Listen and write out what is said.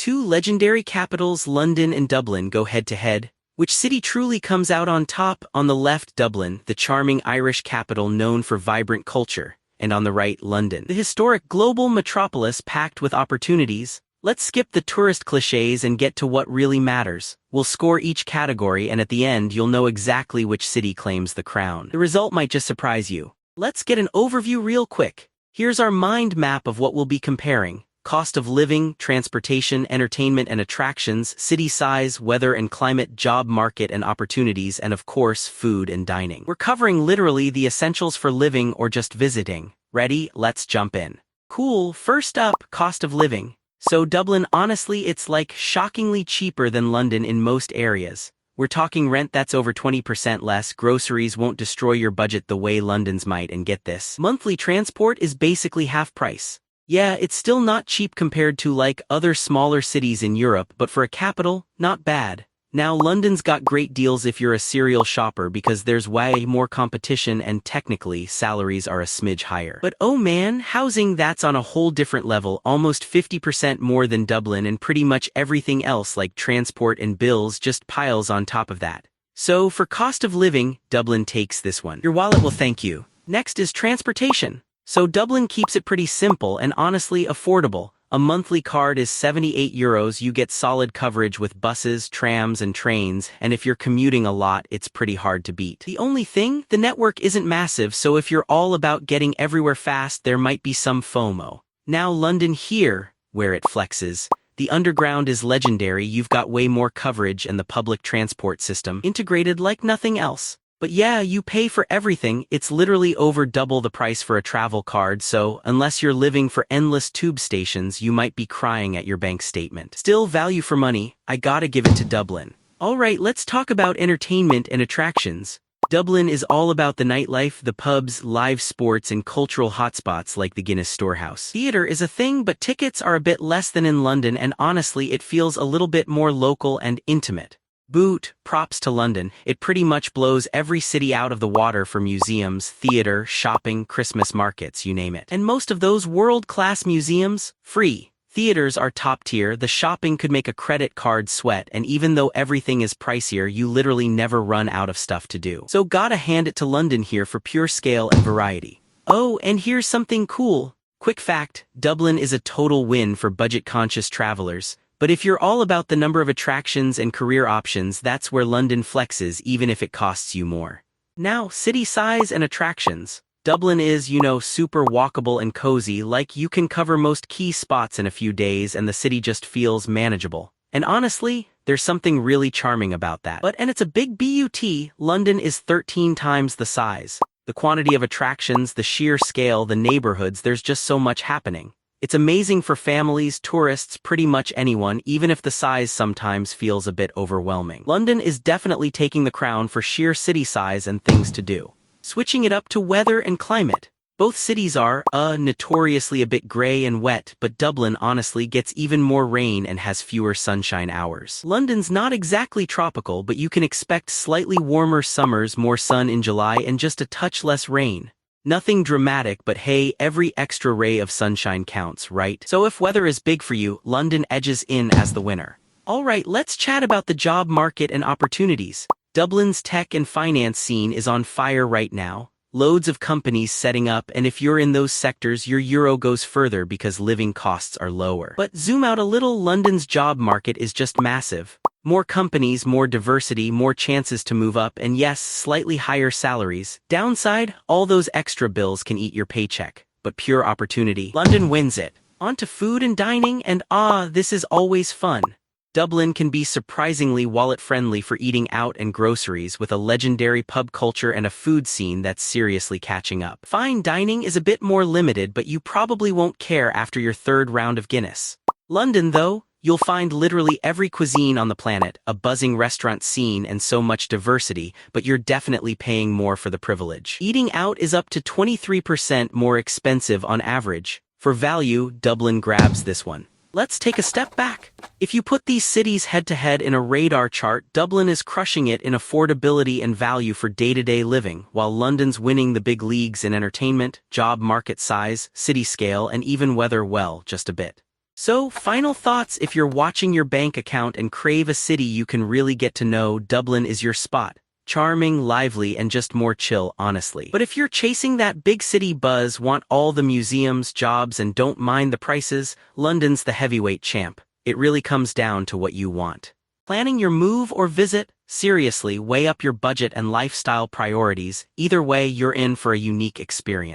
Two legendary capitals, London and Dublin, go head-to-head. Which city truly comes out on top? On the left, Dublin, the charming Irish capital known for vibrant culture, and on the right, London, the historic global metropolis packed with opportunities. Let's skip the tourist cliches and get to what really matters. We'll score each category, and at the end you'll know exactly which city claims the crown. The result might just surprise you. Let's get an overview real quick. Here's our mind map of what we'll be comparing. Cost of living, transportation, entertainment and attractions, city size, weather and climate, job market and opportunities, and of course, food and dining. We're covering literally the essentials for living or just visiting. Ready? Let's jump in. Cool, first up, cost of living. So Dublin, honestly, it's like shockingly cheaper than London in most areas. We're talking rent that's over 20% less, groceries won't destroy your budget the way London's might, and get this, monthly transport is basically half price. Yeah, it's still not cheap compared to like other smaller cities in Europe, but for a capital, not bad. Now London's got great deals if you're a serial shopper because there's way more competition and technically salaries are a smidge higher. But oh man, housing, that's on a whole different level, almost 50% more than Dublin, and pretty much everything else like transport and bills just piles on top of that. So for cost of living, Dublin takes this one. Your wallet will thank you. Next is transportation. So Dublin keeps it pretty simple and honestly affordable. A monthly card is €78. You get solid coverage with buses, trams and trains, and if you're commuting a lot, it's pretty hard to beat. The only thing, the network isn't massive, so if you're all about getting everywhere fast, there might be some FOMO. Now London, here, where it flexes. The underground is legendary, you've got way more coverage and the public transport system integrated like nothing else. But yeah, you pay for everything, it's literally over double the price for a travel card, so unless you're living for endless tube stations, you might be crying at your bank statement. Still, value for money, I gotta give it to Dublin. Alright, let's talk about entertainment and attractions. Dublin is all about the nightlife, the pubs, live sports and cultural hotspots like the Guinness Storehouse. Theater is a thing, but tickets are a bit less than in London, and honestly it feels a little bit more local and intimate. Props to London, it pretty much blows every city out of the water for museums, theater, shopping, Christmas markets, you name it. And most of those world-class museums, free. Theaters are top tier, the shopping could make a credit card sweat, and even though everything is pricier, you literally never run out of stuff to do. So gotta hand it to London here for pure scale and variety. Oh, and here's something cool. Quick fact, Dublin is a total win for budget-conscious travelers. But if you're all about the number of attractions and career options, that's where London flexes even if it costs you more. Now, city size and attractions. Dublin is, super walkable and cozy, like you can cover most key spots in a few days and the city just feels manageable. And honestly, there's something really charming about that. And it's a big but, London is 13 times the size. The quantity of attractions, the sheer scale, the neighborhoods, there's just so much happening. It's amazing for families, tourists, pretty much anyone, even if the size sometimes feels a bit overwhelming. London is definitely taking the crown for sheer city size and things to do. Switching it up to weather and climate. Both cities are, notoriously a bit gray and wet, but Dublin honestly gets even more rain and has fewer sunshine hours. London's not exactly tropical, but you can expect slightly warmer summers, more sun in July, and just a touch less rain. Nothing dramatic, but hey, every extra ray of sunshine counts, right? So if weather is big for you, London edges in as the winner. Alright, let's chat about the job market and opportunities. Dublin's tech and finance scene is on fire right now. Loads of companies setting up, and if you're in those sectors, your euro goes further because living costs are lower. But zoom out a little, London's job market is just massive. More companies, more diversity, more chances to move up, and yes, slightly higher salaries. Downside, all those extra bills can eat your paycheck. But pure opportunity, London wins it. On to food and dining, and this is always fun. Dublin can be surprisingly wallet-friendly for eating out and groceries, with a legendary pub culture and a food scene that's seriously catching up. Fine dining is a bit more limited, but you probably won't care after your third round of Guinness. London, though, you'll find literally every cuisine on the planet, a buzzing restaurant scene and so much diversity, but you're definitely paying more for the privilege. Eating out is up to 23% more expensive on average. For value, Dublin grabs this one. Let's take a step back. If you put these cities head-to-head in a radar chart, Dublin is crushing it in affordability and value for day-to-day living, while London's winning the big leagues in entertainment, job market size, city scale, and even weather, well, just a bit. So, final thoughts: if you're watching your bank account and crave a city you can really get to know, Dublin is your spot. Charming, lively, and just more chill, honestly. But if you're chasing that big city buzz, want all the museums, jobs, and don't mind the prices, London's the heavyweight champ. It really comes down to what you want. Planning your move or visit? Seriously, weigh up your budget and lifestyle priorities. Either way, you're in for a unique experience.